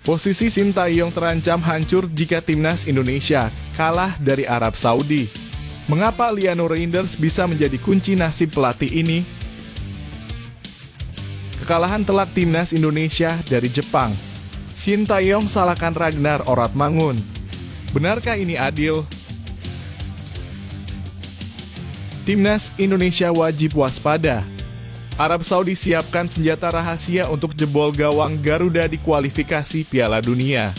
Posisi Sintayong terancam hancur jika timnas Indonesia kalah dari Arab Saudi. Mengapa Liano Reinders bisa menjadi kunci nasib pelatih ini? Kekalahan telak timnas Indonesia dari Jepang. Sintayong salahkan Ragnar Oratmangun. Benarkah ini adil? Timnas Indonesia wajib waspada. Arab Saudi siapkan senjata rahasia untuk jebol gawang Garuda di kualifikasi Piala Dunia.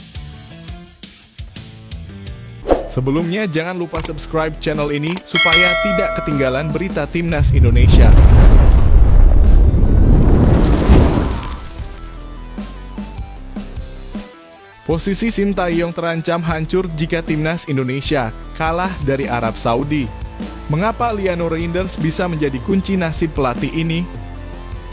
Sebelumnya jangan lupa subscribe channel ini supaya tidak ketinggalan berita Timnas Indonesia. Posisi Sintayong terancam hancur jika Timnas Indonesia kalah dari Arab Saudi. Mengapa Liano Reinders bisa menjadi kunci nasib pelatih ini?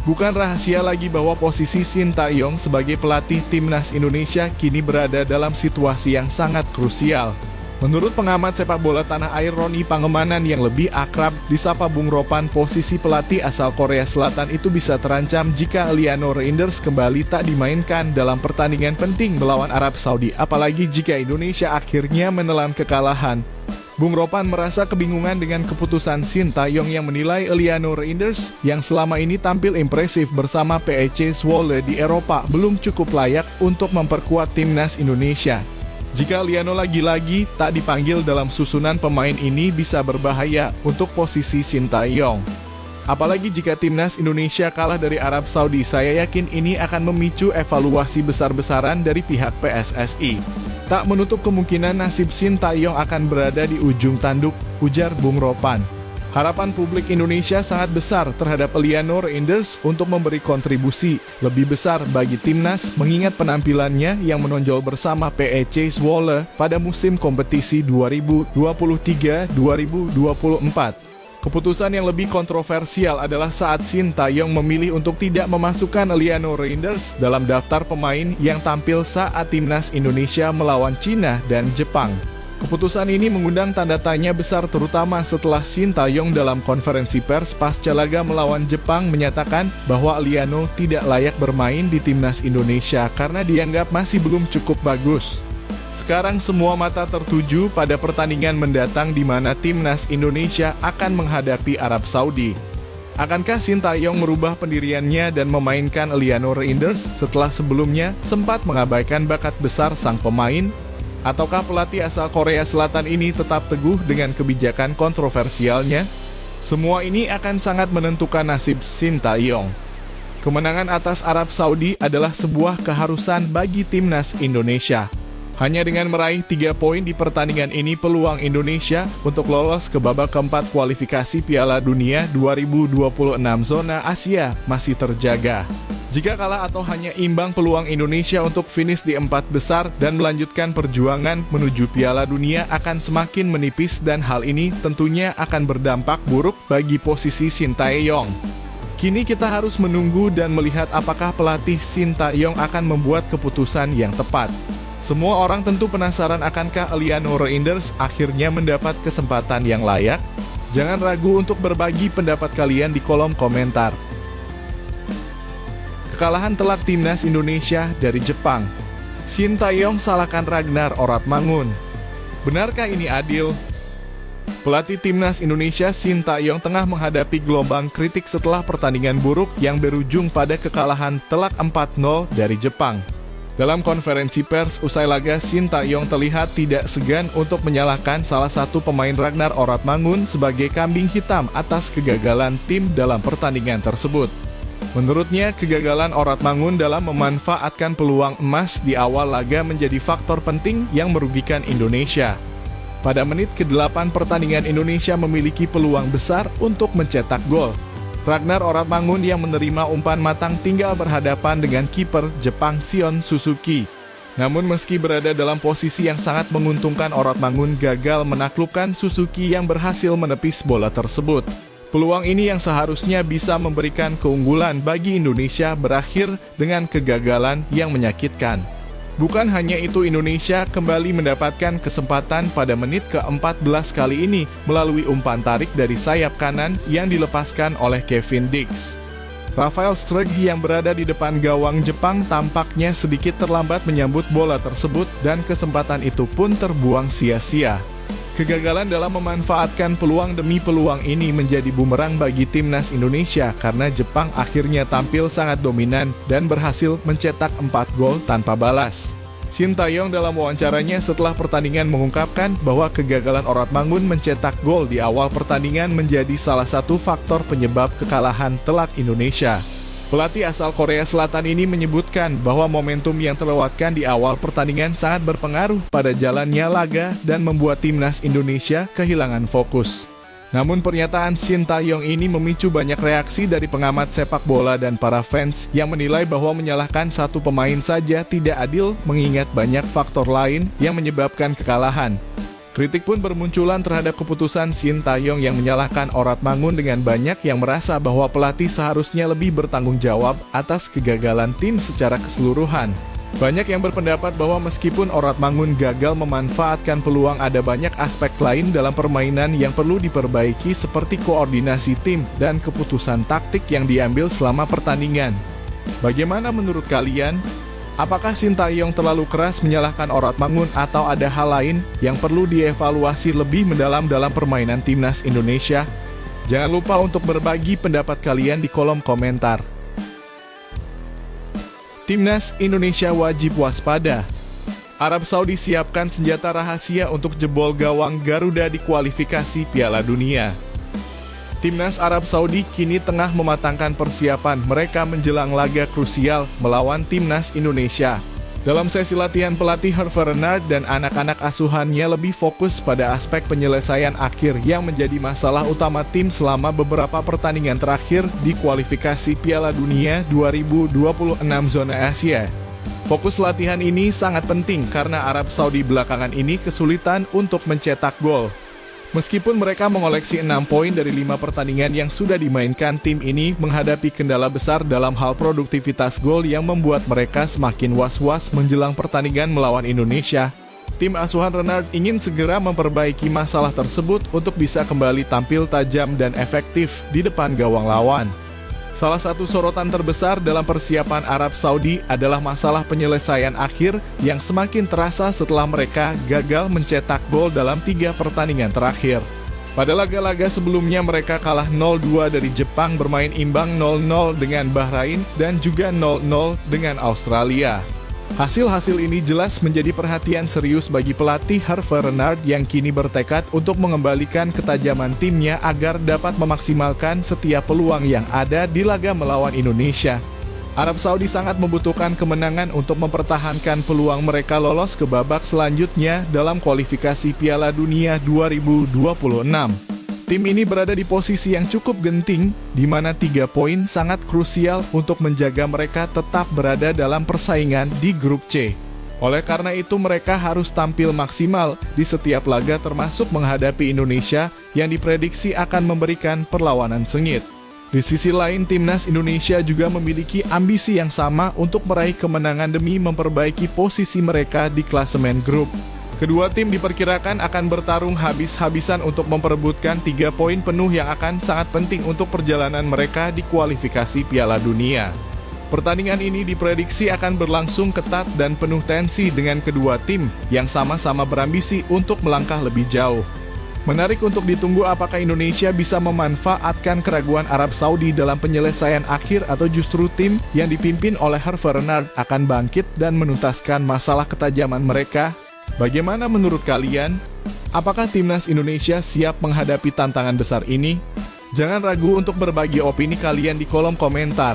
Bukan rahasia lagi bahwa posisi Sintayong sebagai pelatih Timnas Indonesia kini berada dalam situasi yang sangat krusial. Menurut pengamat sepak bola tanah air Roni Pangemanan yang lebih akrab disapa Bung Ropan, posisi pelatih asal Korea Selatan itu bisa terancam jika Liano Reinders kembali tak dimainkan dalam pertandingan penting melawan Arab Saudi, apalagi jika Indonesia akhirnya menelan kekalahan. Bung Ropan merasa kebingungan dengan keputusan Sintayong yang menilai Liano Reinders yang selama ini tampil impresif bersama PEC Zwolle di Eropa belum cukup layak untuk memperkuat timnas Indonesia. Jika Liano lagi-lagi tak dipanggil dalam susunan pemain ini bisa berbahaya untuk posisi Sintayong. Apalagi jika timnas Indonesia kalah dari Arab Saudi, saya yakin ini akan memicu evaluasi besar-besaran dari pihak PSSI. Tak menutup kemungkinan nasib Sintayong akan berada di ujung tanduk, ujar Bung Ropan. Harapan publik Indonesia sangat besar terhadap Liano Reinders untuk memberi kontribusi lebih besar bagi timnas mengingat penampilannya yang menonjol bersama PEC Zwolle pada musim kompetisi 2023-2024. Keputusan yang lebih kontroversial adalah saat Sintayong memilih untuk tidak memasukkan Liano Reinders dalam daftar pemain yang tampil saat timnas Indonesia melawan Cina dan Jepang. Keputusan ini mengundang tanda tanya besar terutama setelah Sintayong dalam konferensi pers pasca laga melawan Jepang menyatakan bahwa Liano tidak layak bermain di timnas Indonesia karena dianggap masih belum cukup bagus. Sekarang semua mata tertuju pada pertandingan mendatang di mana timnas Indonesia akan menghadapi Arab Saudi. Akankah Sintayong merubah pendiriannya dan memainkan Liano Reinders setelah sebelumnya sempat mengabaikan bakat besar sang pemain? Ataukah pelatih asal Korea Selatan ini tetap teguh dengan kebijakan kontroversialnya? Semua ini akan sangat menentukan nasib Sintayong. Kemenangan atas Arab Saudi adalah sebuah keharusan bagi timnas Indonesia. Hanya dengan meraih 3 poin di pertandingan ini, peluang Indonesia untuk lolos ke babak keempat kualifikasi Piala Dunia 2026 zona Asia masih terjaga. Jika kalah atau hanya imbang, peluang Indonesia untuk finish di 4 besar dan melanjutkan perjuangan menuju Piala Dunia akan semakin menipis dan hal ini tentunya akan berdampak buruk bagi posisi Sintayong. Kini kita harus menunggu dan melihat apakah pelatih Sintayong akan membuat keputusan yang tepat. Semua orang tentu penasaran akankah Liano Reinders akhirnya mendapat kesempatan yang layak? Jangan ragu untuk berbagi pendapat kalian di kolom komentar. Kekalahan telak timnas Indonesia dari Jepang. Sintayong salahkan Ragnar Oratmangun. Benarkah ini adil? Pelatih timnas Indonesia Sintayong tengah menghadapi gelombang kritik setelah pertandingan buruk yang berujung pada kekalahan telak 4-0 dari Jepang. Dalam konferensi pers usai laga, Sintayong terlihat tidak segan untuk menyalahkan salah satu pemain Ragnar Oratmangun sebagai kambing hitam atas kegagalan tim dalam pertandingan tersebut. Menurutnya, kegagalan Oratmangun dalam memanfaatkan peluang emas di awal laga menjadi faktor penting yang merugikan Indonesia. Pada menit ke-8 pertandingan, Indonesia memiliki peluang besar untuk mencetak gol. Ragnar Oratmangun yang menerima umpan matang tinggal berhadapan dengan kiper Jepang Shion Suzuki. Namun meski berada dalam posisi yang sangat menguntungkan, Oratmangun gagal menaklukkan Suzuki yang berhasil menepis bola tersebut. Peluang ini yang seharusnya bisa memberikan keunggulan bagi Indonesia berakhir dengan kegagalan yang menyakitkan. Bukan hanya itu, Indonesia kembali mendapatkan kesempatan pada menit ke-14 kali ini melalui umpan tarik dari sayap kanan yang dilepaskan oleh Kevin Dix. Rafael Struijk yang berada di depan gawang Jepang tampaknya sedikit terlambat menyambut bola tersebut dan kesempatan itu pun terbuang sia-sia. Kegagalan dalam memanfaatkan peluang demi peluang ini menjadi bumerang bagi timnas Indonesia karena Jepang akhirnya tampil sangat dominan dan berhasil mencetak 4 gol tanpa balas. Shin Tae-yong dalam wawancaranya setelah pertandingan mengungkapkan bahwa kegagalan Oratmangun mencetak gol di awal pertandingan menjadi salah satu faktor penyebab kekalahan telak Indonesia. Pelatih asal Korea Selatan ini menyebutkan bahwa momentum yang terlewatkan di awal pertandingan sangat berpengaruh pada jalannya laga dan membuat timnas Indonesia kehilangan fokus. Namun pernyataan Shin Tae-yong ini memicu banyak reaksi dari pengamat sepak bola dan para fans yang menilai bahwa menyalahkan satu pemain saja tidak adil mengingat banyak faktor lain yang menyebabkan kekalahan. Kritik pun bermunculan terhadap keputusan Shin Tae-yong yang menyalahkan Oratmangun dengan banyak yang merasa bahwa pelatih seharusnya lebih bertanggung jawab atas kegagalan tim secara keseluruhan. Banyak yang berpendapat bahwa meskipun Oratmangun gagal memanfaatkan peluang, ada banyak aspek lain dalam permainan yang perlu diperbaiki seperti koordinasi tim dan keputusan taktik yang diambil selama pertandingan. Bagaimana menurut kalian? Apakah Shin Tae-yong terlalu keras menyalahkan Oratmangun atau ada hal lain yang perlu dievaluasi lebih mendalam dalam permainan timnas Indonesia? Jangan lupa untuk berbagi pendapat kalian di kolom komentar. Timnas Indonesia wajib waspada. Arab Saudi siapkan senjata rahasia untuk jebol gawang Garuda di kualifikasi Piala Dunia. Timnas Arab Saudi kini tengah mematangkan persiapan mereka menjelang laga krusial melawan Timnas Indonesia. Dalam sesi latihan, pelatih Hervé Renard dan anak-anak asuhannya lebih fokus pada aspek penyelesaian akhir yang menjadi masalah utama tim selama beberapa pertandingan terakhir di kualifikasi Piala Dunia 2026 zona Asia. Fokus latihan ini sangat penting karena Arab Saudi belakangan ini kesulitan untuk mencetak gol. Meskipun mereka mengoleksi 6 poin dari 5 pertandingan yang sudah dimainkan, tim ini menghadapi kendala besar dalam hal produktivitas gol yang membuat mereka semakin was-was menjelang pertandingan melawan Indonesia. Tim asuhan Renard ingin segera memperbaiki masalah tersebut untuk bisa kembali tampil tajam dan efektif di depan gawang lawan. Salah satu sorotan terbesar dalam persiapan Arab Saudi adalah masalah penyelesaian akhir yang semakin terasa setelah mereka gagal mencetak gol dalam 3 pertandingan terakhir. Pada laga-laga sebelumnya mereka kalah 0-2 dari Jepang, bermain imbang 0-0 dengan Bahrain, dan juga 0-0 dengan Australia. Hasil-hasil ini jelas menjadi perhatian serius bagi pelatih Hervé Renard yang kini bertekad untuk mengembalikan ketajaman timnya agar dapat memaksimalkan setiap peluang yang ada di laga melawan Indonesia. Arab Saudi sangat membutuhkan kemenangan untuk mempertahankan peluang mereka lolos ke babak selanjutnya dalam kualifikasi Piala Dunia 2026. Tim ini berada di posisi yang cukup genting, di mana 3 poin sangat krusial untuk menjaga mereka tetap berada dalam persaingan di grup C. Oleh karena itu mereka harus tampil maksimal di setiap laga termasuk menghadapi Indonesia yang diprediksi akan memberikan perlawanan sengit. Di sisi lain, timnas Indonesia juga memiliki ambisi yang sama untuk meraih kemenangan demi memperbaiki posisi mereka di klasemen grup. Kedua tim diperkirakan akan bertarung habis-habisan untuk memperebutkan 3 poin penuh yang akan sangat penting untuk perjalanan mereka di kualifikasi Piala Dunia. Pertandingan ini diprediksi akan berlangsung ketat dan penuh tensi dengan kedua tim yang sama-sama berambisi untuk melangkah lebih jauh. Menarik untuk ditunggu apakah Indonesia bisa memanfaatkan keraguan Arab Saudi dalam penyelesaian akhir atau justru tim yang dipimpin oleh Hervé Renard akan bangkit dan menuntaskan masalah ketajaman mereka. Bagaimana menurut kalian? Apakah timnas Indonesia siap menghadapi tantangan besar ini? Jangan ragu untuk berbagi opini kalian di kolom komentar.